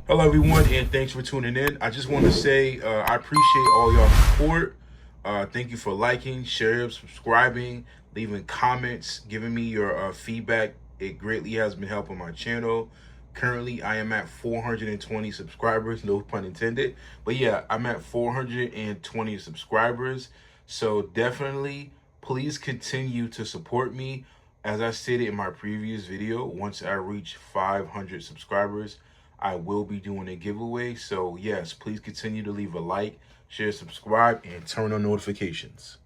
Hello, everyone, and thanks for tuning in. I just want to say I appreciate all y'all support. Thank you for liking, sharing, subscribing, leaving comments, giving me your feedback. It greatly has been helping my channel. Currently, I am at 420 subscribers, no pun intended. But yeah, I'm at 420 subscribers. So definitely, please continue to support me. As I stated in my previous video, once I reach 500 subscribers, I will be doing a giveaway. So yes, please continue to leave a like, share, subscribe, and turn on notifications.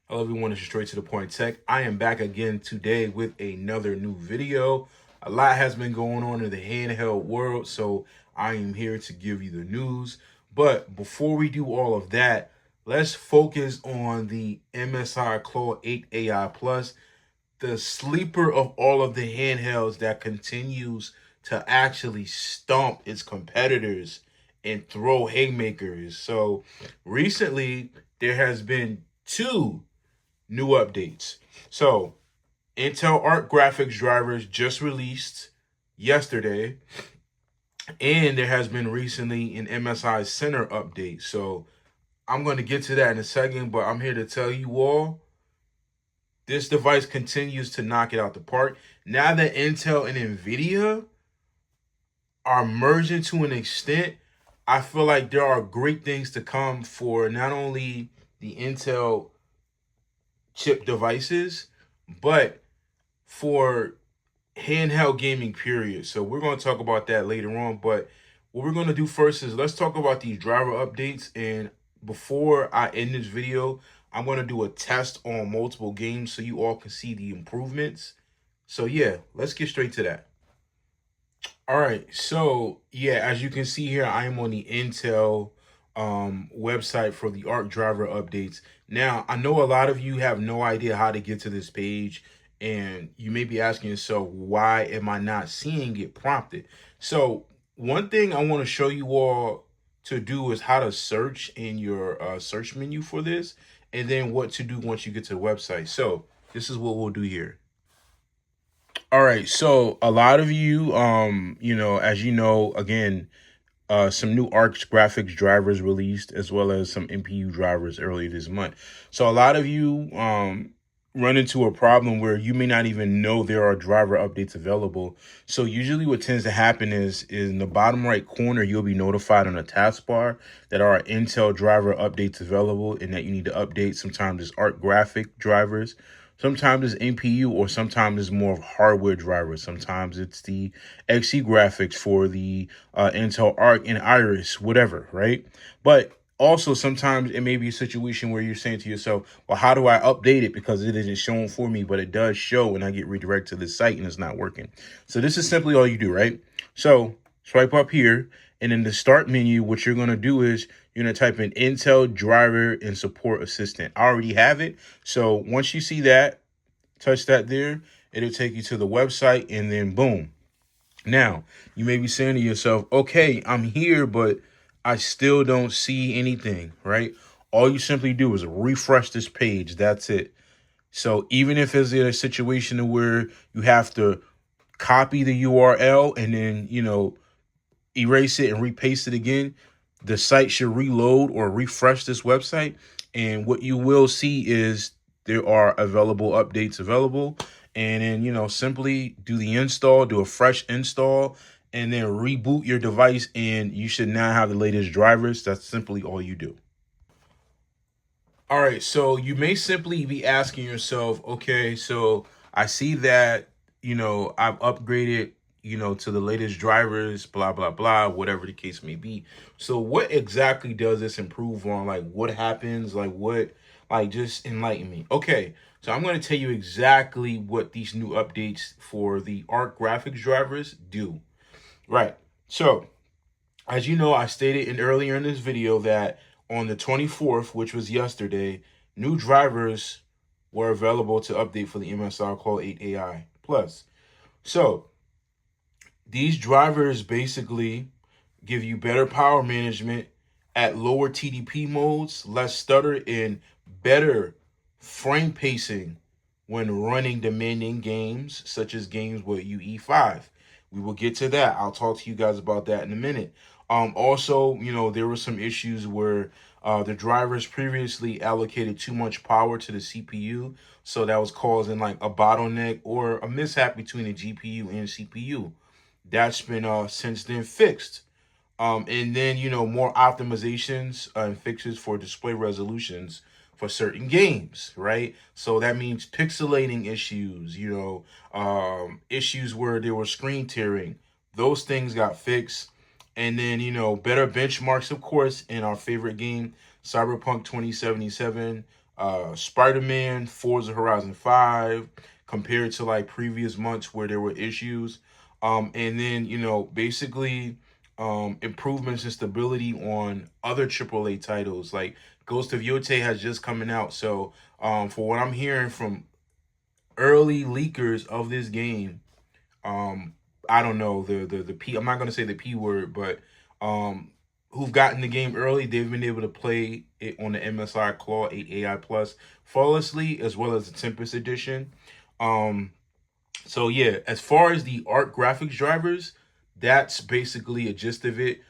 Hello everyone, it's Straight to the Point Tech. I am back again today with another new video. A lot has been going on in the handheld world, so I am here to give you the news. But before we do all of that, let's focus on the MSI Claw AI Plus, the sleeper of all of the handhelds that continues to actually stomp its competitors and throw haymakers. So recently, there has been two new updates. So Intel Arc graphics drivers just released yesterday, and there has been recently an MSI Center update. So I'm going to get to that in a second, but I'm here to tell you all this device continues to knock it out the park. Now that Intel and Nvidia are merging to an extent, I feel like there are great things to come for not only the Intel chip devices, but for handheld gaming, period. So we're going to talk about that later on. But what we're going to do first is let's talk about these driver updates. And before I end this video, I'm going to do a test on multiple games so you all can see the improvements. So yeah, let's get straight to that. All right, so yeah, as you can see here, I am on the Intel website for the Arc driver updates. Now, I know a lot of you have no idea how to get to this page, and you may be asking yourself, why am I not seeing it prompted? So one thing I want to show you all to do is how to search in your search menu for this, and then what to do once you get to the website. So this is what we'll do here. All right, so a lot of you, as you know, again, some new Arc graphics drivers released, as well as some NPU drivers earlier this month. So a lot of you run into a problem where you may not even know there are driver updates available. So usually what tends to happen is in the bottom right corner, you'll be notified on a taskbar that are Intel driver updates available and that you need to update. Sometimes it's Arc graphic drivers. Sometimes it's NPU, or sometimes it's more of hardware drivers. Sometimes it's the XE graphics for the Intel Arc and Iris, whatever, right? But also sometimes it may be a situation where you're saying to yourself, well, how do I update it? Because it isn't showing for me, but it does show and I get redirected to the site and it's not working. So this is simply all you do, right? So swipe up here, and in the start menu, what you're going to do is you're going to type in Intel driver and support assistant. I already have it. So once you see that, touch that there, it'll take you to the website, and then boom. Now, you may be saying to yourself, okay, I'm here, but I still don't see anything, right? All you simply do is refresh this page. That's it. So even if it's in a situation where you have to copy the URL and then, erase it and repaste it again, the site should reload or refresh this website. And what you will see is there are available updates available. And then, simply do the install, do a fresh install, and then reboot your device. And you should now have the latest drivers. That's simply all you do. All right, so you may simply be asking yourself, okay, so I see that, I've upgraded, to the latest drivers, blah, blah, blah, whatever the case may be. So what exactly does this improve on? Like, what happens? Just enlighten me. Okay, so I'm going to tell you exactly what these new updates for the Arc graphics drivers do. Right, so as you know, I stated earlier in this video that on the 24th, which was yesterday, new drivers were available to update for the MSI Claw AI Plus. So these drivers basically give you better power management at lower TDP modes, less stutter, and better frame pacing when running demanding games, such as games with UE5, we will get to that. I'll talk to you guys about that in a minute. Also, there were some issues where the drivers previously allocated too much power to the CPU, so that was causing like a bottleneck or a mishap between the GPU and CPU. That's been since then fixed. And then, more optimizations and fixes for display resolutions for certain games, right? So that means pixelating issues, issues where there was screen tearing. Those things got fixed. And then, better benchmarks, of course, in our favorite game, Cyberpunk 2077, Spider-Man, Forza Horizon 5, compared to like previous months where there were issues. And then, basically improvements in stability on other AAA titles. Like Ghost of Yote has just coming out. So for what I'm hearing from early leakers of this game, I don't know the P. I'm not gonna say the P word, but who've gotten the game early, they've been able to play it on the MSI Claw AI Plus flawlessly, as well as the Tempest Edition. So yeah, as far as the Arc graphics drivers, that's basically a gist of it.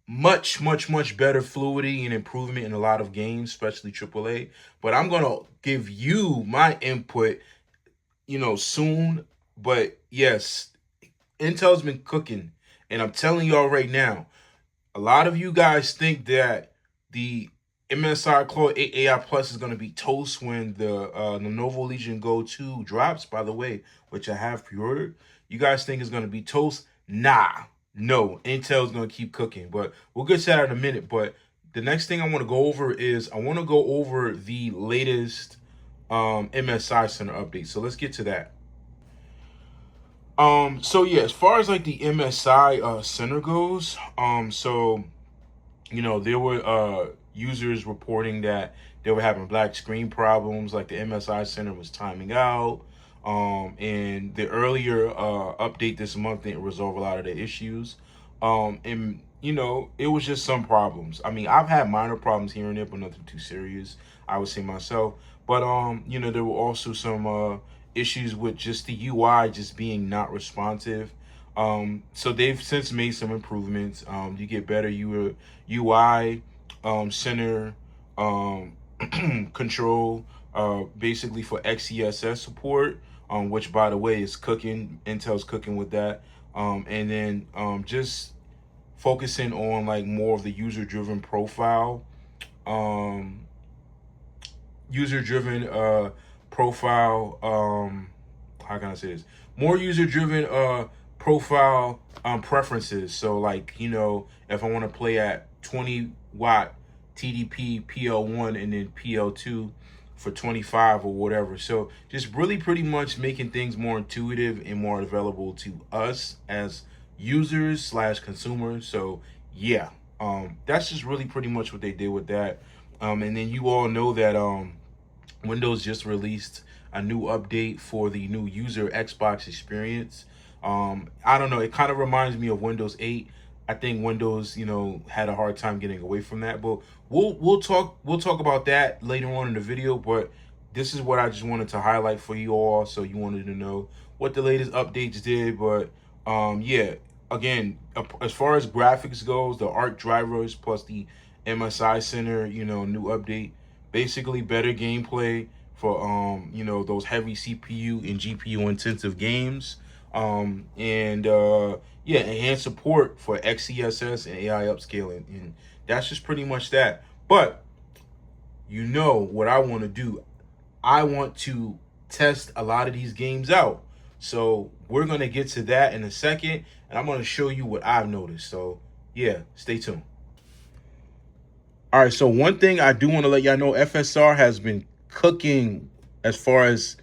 Much, much, much better fluidity and improvement in a lot of games, especially AAA. But I'm gonna give you my input, soon. But yes, Intel's been cooking, and I'm telling y'all right now, a lot of you guys think that the MSI Claw AI Plus is going to be toast when the Lenovo Legion Go 2 drops, by the way, which I have pre-ordered. You guys think it's going to be toast? Nah, no. Intel's going to keep cooking, but we'll get to that in a minute. But the next thing I want to go over is I want to go over the latest MSI Center update. So let's get to that. So yeah, as far as like the MSI Center goes, there were users reporting that they were having black screen problems, like the MSI Center was timing out. And the earlier update this month didn't resolve a lot of the issues. And it was just some problems. I mean, I've had minor problems here and there, but nothing too serious, I would say myself. But there were also some issues with just the UI just being not responsive. So they've since made some improvements. You get better UI, center control, basically for XeSS support, which by the way is cooking. Intel's cooking with that. And then just focusing on like more of the user-driven profile, how can I say this? More user-driven profile preferences. So like, if I want to play at 20 watt TDP PL1 and then PL2 for 25 or whatever. So just really pretty much making things more intuitive and more available to us as users / consumers. So yeah, that's just really pretty much what they did with that. And then you all know that Windows just released a new update for the new user Xbox experience. I don't know, it kind of reminds me of Windows 8. I think Windows, had a hard time getting away from that, but we'll talk about that later on in the video. But this is what I just wanted to highlight for you all, so you wanted to know what the latest updates did. But yeah, again, as far as graphics goes, the Arc drivers plus the MSI Center, new update, basically better gameplay for those heavy CPU and GPU intensive games. Yeah, enhanced support for XeSS and AI upscaling, and that's just pretty much that. But what I want to do, I want to test a lot of these games out. So we're going to get to that in a second, and I'm going to show you what I've noticed. So yeah, stay tuned. All right, so one thing I do want to let y'all know, FSR has been cooking as far as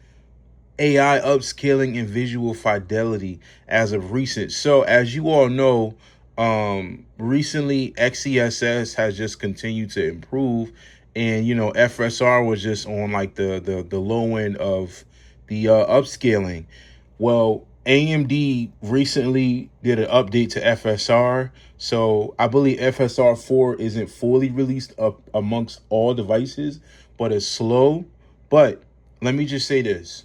AI upscaling and visual fidelity as of recent. So as you all know, recently XeSS has just continued to improve, and FSR was just on like the low end of the upscaling. Well, AMD recently did an update to FSR, so I believe FSR 4 isn't fully released up amongst all devices, but it's slow. But let me just say this: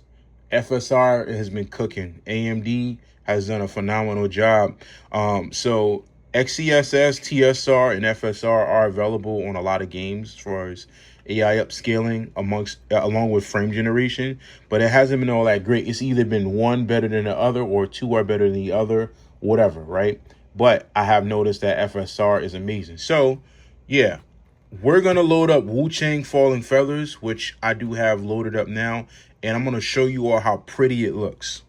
FSR has been cooking. AMD has done a phenomenal job. So XeSS, TSR, and FSR are available on a lot of games as far as AI upscaling along with frame generation, but it hasn't been all that great. It's either been one better than the other or two are better than the other, whatever, right? But I have noticed that FSR is amazing. So yeah, we're gonna load up Wuchang Falling Feathers, which I do have loaded up now, and I'm gonna show you all how pretty it looks.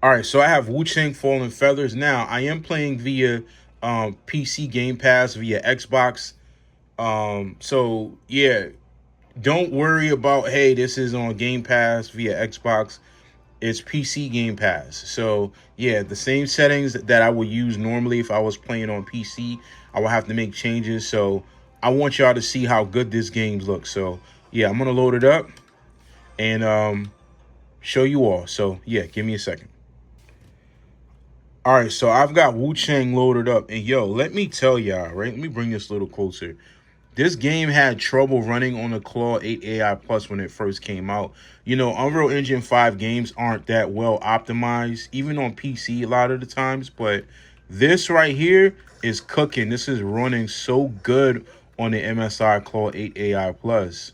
All right, so I have Wu-Tang Fallen Feathers. Now, I am playing via PC Game Pass, via Xbox. So, yeah, don't worry about, hey, this is on Game Pass via Xbox. It's PC Game Pass. So, yeah, the same settings that I would use normally if I was playing on PC, I will have to make changes. So, I want y'all to see how good this game looks. So, yeah, I'm going to load it up and show you all. So, yeah, give me a second. All right, so I've got Wuchang loaded up, and yo, let me tell y'all, right? Let me bring this a little closer. This game had trouble running on the Claw AI Plus when it first came out. You know, Unreal Engine 5 games aren't that well optimized, even on PC a lot of the times, but this right here is cooking. This is running so good on the MSI Claw AI Plus.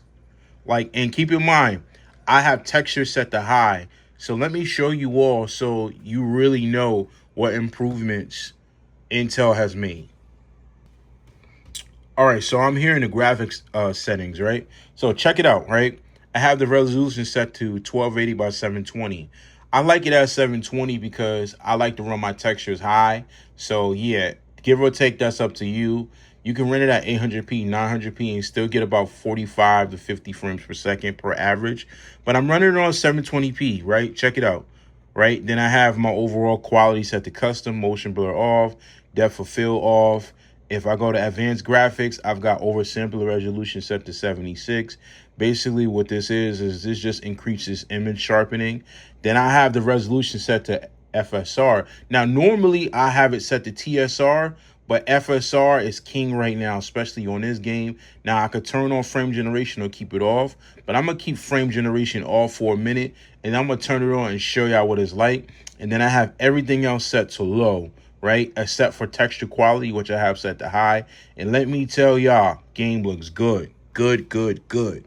Like, and keep in mind, I have texture set to high. So let me show you all so you really know what improvements Intel has made. All right, so I'm here in the graphics settings, right? So check it out, right? I have the resolution set to 1280 by 720. I like it at 720 because I like to run my textures high. So yeah, give or take, that's up to you. You can run it at 800p, 900p, and still get about 45 to 50 frames per second per average. But I'm running it on 720p, right? Check it out, right? Then I have my overall quality set to custom, motion blur off, depth of field off. If I go to advanced graphics, I've got oversampler resolution set to 76. Basically what this is this just increases image sharpening. Then I have the resolution set to FSR. Now, normally I have it set to TSR, but FSR is king right now, especially on this game. Now, I could turn on frame generation or keep it off, but I'm going to keep frame generation off for a minute, and I'm going to turn it on and show y'all what it's like. And then I have everything else set to low, right? Except for texture quality, which I have set to high. And let me tell y'all, game looks good. Good, good, good.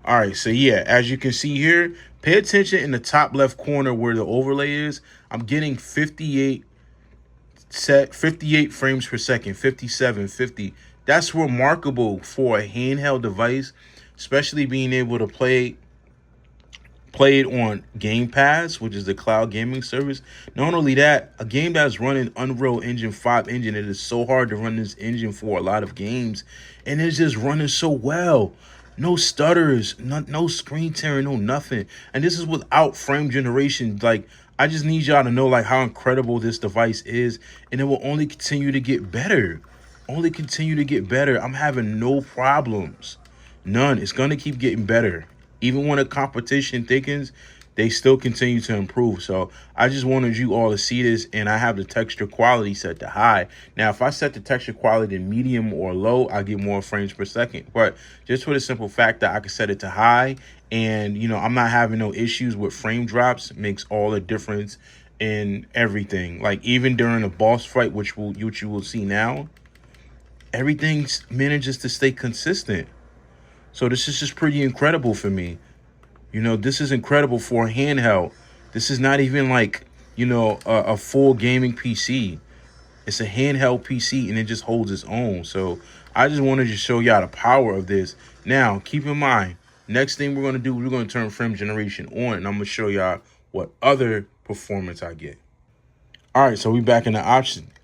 All right, so yeah, as you can see here, pay attention in the top left corner where the overlay is. I'm getting 58 frames per second, 57, 50. That's remarkable for a handheld device, especially being able to play it on Game Pass, which is the cloud gaming service. Not only that, a game that's running Unreal Engine 5 engine, it is so hard to run this engine for a lot of games, and it's just running so well. No stutters, no screen tearing, no nothing. And this is without frame generation. Like, I just need y'all to know like how incredible this device is, and it will only continue to get better. Only continue to get better. I'm having no problems. None. It's gonna keep getting better. Even when the competition thickens, they still continue to improve. So I just wanted you all to see this, and I have the texture quality set to high. Now, if I set the texture quality to medium or low, I get more frames per second. But just for the simple fact that I can set it to high, and you know, I'm not having no issues with frame drops, makes all the difference in everything. Like even during a boss fight, which you will see now, everything manages to stay consistent. So this is just pretty incredible for me. You know, this is incredible for a handheld. This is not even like, you know, a full gaming PC. It's a handheld PC, and it just holds its own. So I just wanted to show y'all the power of this. Now, keep in mind, next thing we're going to do, we're going to turn frame generation on, and I'm going to show y'all what other performance I get. All right, so we're back in the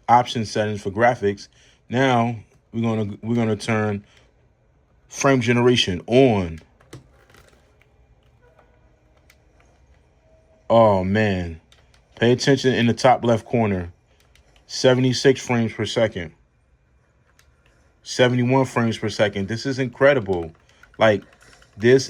option settings for graphics. Now we're gonna turn frame generation on. Oh man, pay attention in the top left corner. 76 frames per second. 71 frames per second. This is incredible. Like this,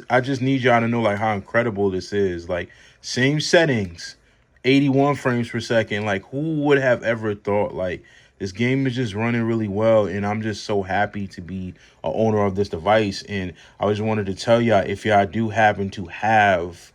I just need y'all to know like how incredible this is. Like same settings, 81 frames per second. Like who would have ever thought like this game is just running really well, and I'm just so happy to be a owner of this device. And I just wanted to tell y'all, if y'all do happen to have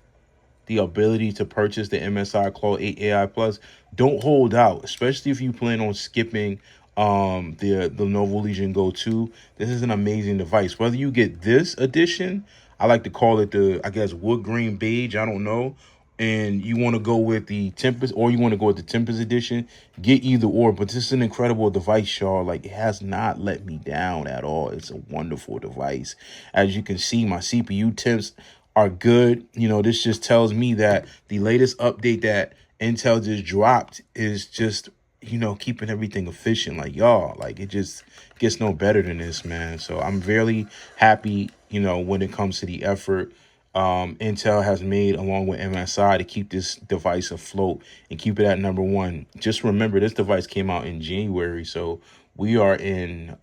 the ability to purchase the MSI Claw AI Plus, don't hold out, especially if you plan on skipping the Lenovo Legion Go 2. This is an amazing device. Whether you get this edition, I like to call it the, I guess, wood grain beige, I don't know, and you want to go with the Tempest, or you want to go with the Tempest edition, get either or. But this is an incredible device, y'all. Like, it has not let me down at all. It's a wonderful device. As you can see, my CPU temps are good. You know, this just tells me that the latest update that Intel just dropped is just, you know, keeping everything efficient. Like, y'all, like, it just gets no better than this, man. So I'm very happy, you know, when it comes to the effort Intel has made along with MSI to keep this device afloat and keep it at #1. Just remember, this device came out in January, so we are in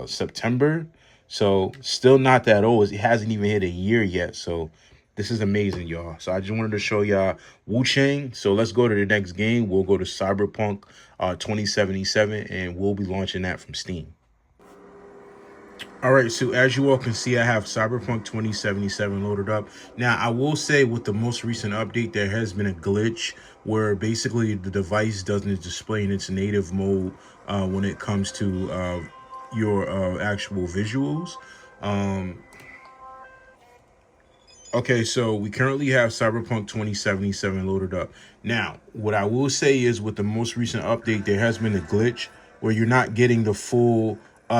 September. So still not that old. It hasn't even hit a year yet. So this is amazing, y'all. So I just wanted to show y'all Wuchang. So let's go to the next game. We'll go to Cyberpunk 2077, and we'll be launching that from Steam. All right, so as you all can see, I have Cyberpunk 2077 loaded up. Now, I will say with the most recent update, there has been a glitch where basically the device doesn't display in its native mode when it comes to your actual visuals. Okay, so we currently have Cyberpunk 2077 loaded up. Now, what I will say is with the most recent update, there has been a glitch where you're not getting the full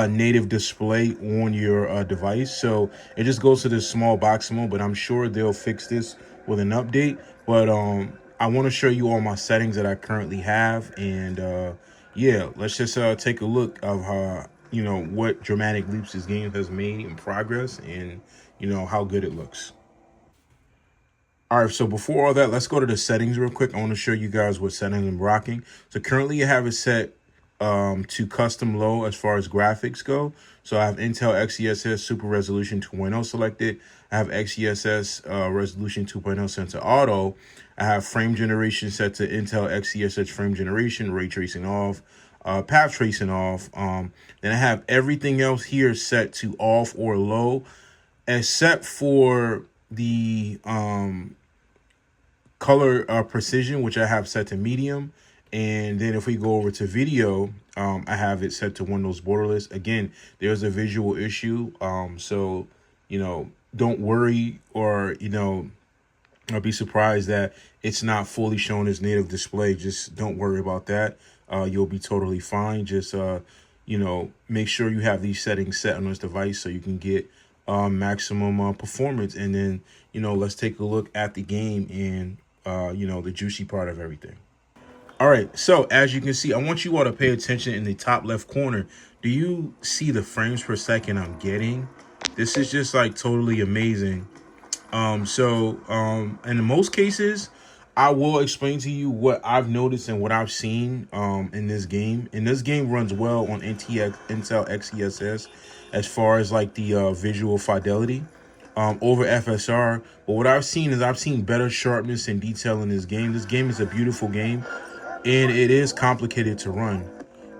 native display on your device. So it just goes to this small box mode, but I'm sure they'll fix this with an update. But I want to show you all my settings that I currently have. And yeah, let's just take a look of how, you know, what dramatic leaps this game has made in progress and, you know, how good it looks. All right, so before all that, let's go to the settings real quick. I want to show you guys what settings I'm rocking. So currently I have it set to custom low as far as graphics go. So I have Intel XeSS Super Resolution 2.0 selected. I have XeSS Resolution 2.0 set to auto. I have frame generation set to Intel XeSS frame generation, ray tracing off, path tracing off. Then I have everything else here set to off or low, except for the color precision, which I have set to medium. And then if we go over to video, I have it set to Windows borderless. Again, there's a visual issue. So, you know, don't worry, or, you know, I'll be surprised that it's not fully shown as native display. Just don't worry about that. You'll be totally fine. Just, you know, make sure you have these settings set on this device so you can get maximum performance. And then, you know, let's take a look at the game and, you know, the juicy part of everything. All right, so as you can see, I want you all to pay attention in the top left corner. Do you see the frames per second I'm getting? This is just like totally amazing. In most cases, I will explain to you what I've noticed and what I've seen in this game. And this game runs well on Intel XeSS as far as like the visual fidelity over FSR. But what I've seen is I've seen better sharpness and detail in this game. This game is a beautiful game, and it is complicated to run.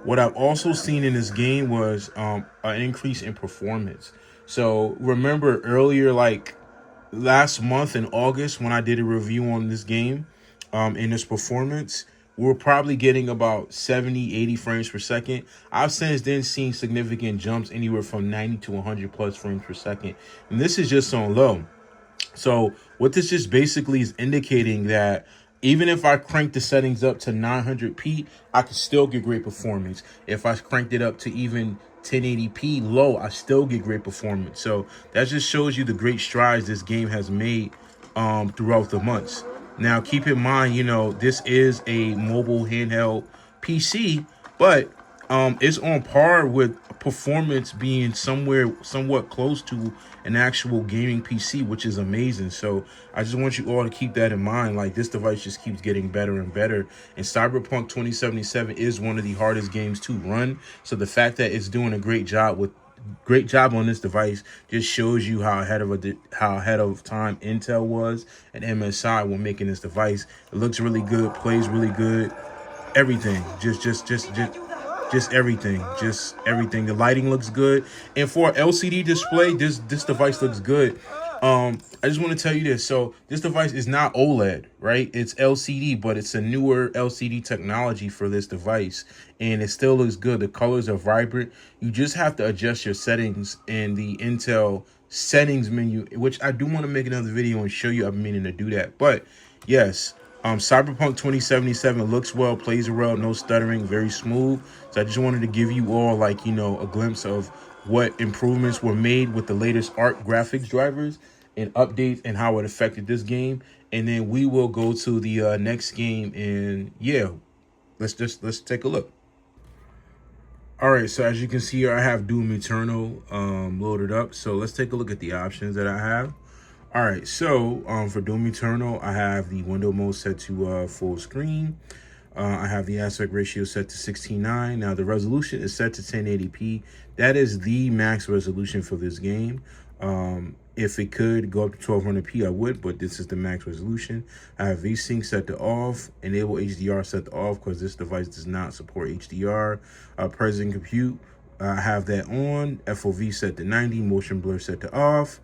What I've also seen in this game was an increase in performance. So remember earlier, like last month in August, when I did a review on this game in this performance, we're probably getting about 70, 80 frames per second. I've since then seen significant jumps anywhere from 90 to 100 plus frames per second. And this is just on low. So what this just basically is indicating that even if I crank the settings up to 900p, I can still get great performance. If I cranked it up to even 1080p low, I still get great performance. So that just shows you the great strides this game has made throughout the months. Now, keep in mind, you know, this is a mobile handheld PC, but it's on par with performance being somewhat close to an actual gaming PC, which is amazing. So I just want you all to keep that in mind. Like, this device just keeps getting better and better. And Cyberpunk 2077 is one of the hardest games to run. So the fact that it's doing a great job on this device just shows you how ahead of time Intel was and MSI when making this device. It looks really good, plays really good, everything. Just everything. The lighting looks good, and for LCD display, this device looks good. I just want to tell you this. So this device is not OLED, right? It's LCD, but it's a newer LCD technology for this device, and it still looks good. The colors are vibrant. You just have to adjust your settings in the Intel settings menu, which I do want to make another video and show you. I've been meaning to do that, but yes. Cyberpunk 2077 looks well, plays well, no stuttering, very smooth. So I just wanted to give you all, like, you know, a glimpse of what improvements were made with the latest Arc graphics drivers and updates and how it affected this game. And then we will go to the next game, and yeah, let's take a look. All right, so as you can see here, I have Doom Eternal loaded up. So let's take a look at the options that I have. All right, so for Doom Eternal, I have the window mode set to full screen. I have the aspect ratio set to 16:9. Now the resolution is set to 1080p. That is the max resolution for this game. If it could go up to 1200p, I would, but this is the max resolution. I have VSync set to off, enable HDR set to off because this device does not support HDR. Present compute, I have that on. FOV set to 90, motion blur set to off.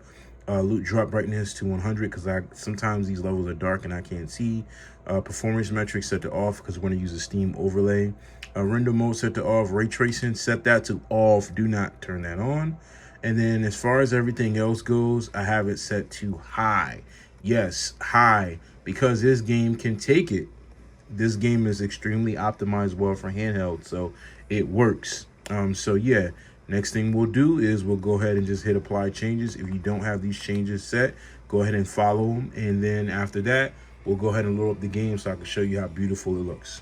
Loot drop brightness to 100 because sometimes these levels are dark and I can't see. Performance metrics set to off because we're going to use a Steam overlay. Render mode set to off. Ray tracing, set that to off. Do not turn that on. And then as far as everything else goes, I have it set to high. Yes, high, because this game can take it. This game is extremely optimized well for handheld, so it works. So yeah, next thing we'll do is we'll go ahead and just hit apply changes. If you don't have these changes set, go ahead and follow them. And then after that, we'll go ahead and load up the game so I can show you how beautiful it looks.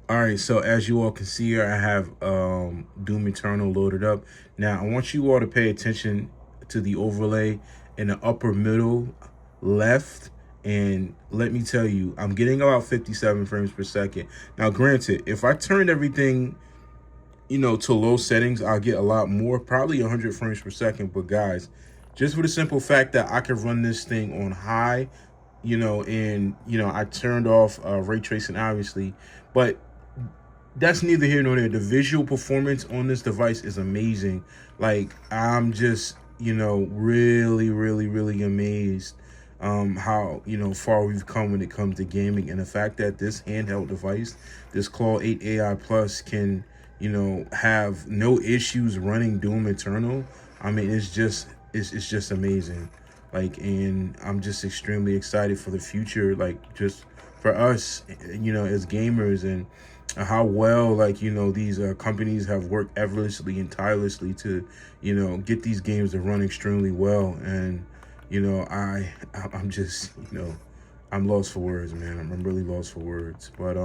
All right, so as you all can see here, I have Doom Eternal loaded up. Now, I want you all to pay attention to the overlay in the upper middle left. And let me tell you, I'm getting about 57 frames per second. Now, granted, if I turned everything, you know, to low settings, I'll get a lot more, probably 100 frames per second. But guys, just for the simple fact that I can run this thing on high, you know, and, you know, I turned off ray tracing, obviously, but that's neither here nor there. The visual performance on this device is amazing. Like, I'm just, you know, really amazed how, you know, far we've come when it comes to gaming. And the fact that this handheld device, this Claw AI Plus, can, you know, have no issues running Doom Eternal. I mean, it's just amazing. Like, and I'm just extremely excited for the future, like, just for us, you know, as gamers, and how well, like, you know, these companies have worked effortlessly and tirelessly to, you know, get these games to run extremely well. And, you know, I'm just, you know, I'm lost for words, man. I'm really lost for words. But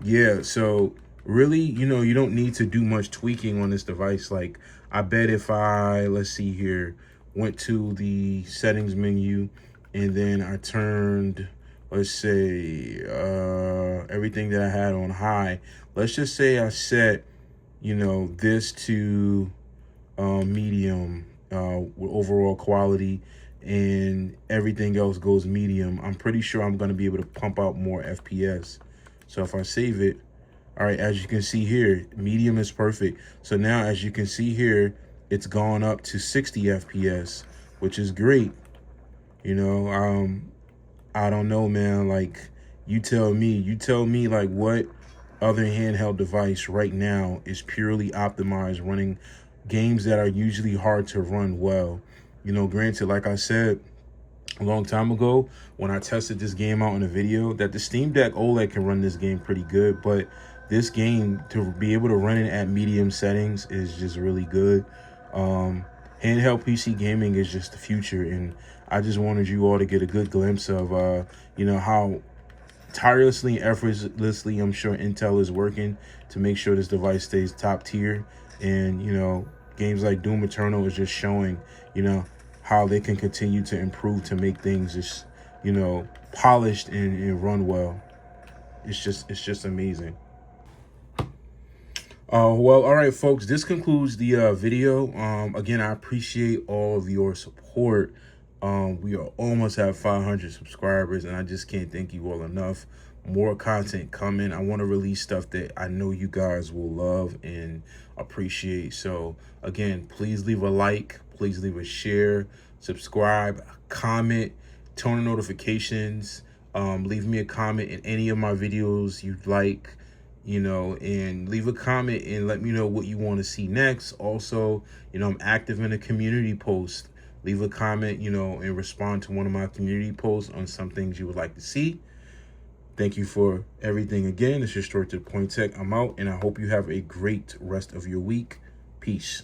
yeah, so really, you know, you don't need to do much tweaking on this device. Like, I bet if I, let's see here, went to the settings menu and then I turned, let's say, everything that I had on high. Let's just say I set, you know, this to medium with overall quality, and everything else goes medium. I'm pretty sure I'm going to be able to pump out more FPS. So if I save it, all right, as you can see here, medium is perfect. So now, as you can see here, it's gone up to 60 FPS, which is great. You know, I don't know, man. Like, you tell me, like, what other handheld device right now is purely optimized running games that are usually hard to run well. You know, granted, like I said a long time ago when I tested this game out in a video, that the Steam Deck OLED can run this game pretty good, but this game, to be able to run it at medium settings, is just really good. Handheld PC gaming is just the future, and I just wanted you all to get a good glimpse of, you know, how tirelessly and effortlessly I'm sure Intel is working to make sure this device stays top tier. And, you know, games like Doom Eternal is just showing, you know, how they can continue to improve to make things just, you know, polished and run well. It's just amazing. Well, all right, folks, this concludes the video. Again, I appreciate all of your support. We are almost at 500 subscribers, and I just can't thank you all enough. More content coming. I want to release stuff that I know you guys will love and appreciate. So again, please leave a like, please leave a share, subscribe, comment, turn on notifications. Leave me a comment in any of my videos you'd like, and leave a comment and let me know what you want to see next. Also, I'm active in a community post. Leave a comment, and respond to one of my community posts on some things you would like to see. Thank you for everything again. It's your Story to the Point Tech. I'm out, and I hope you have a great rest of your week. Peace.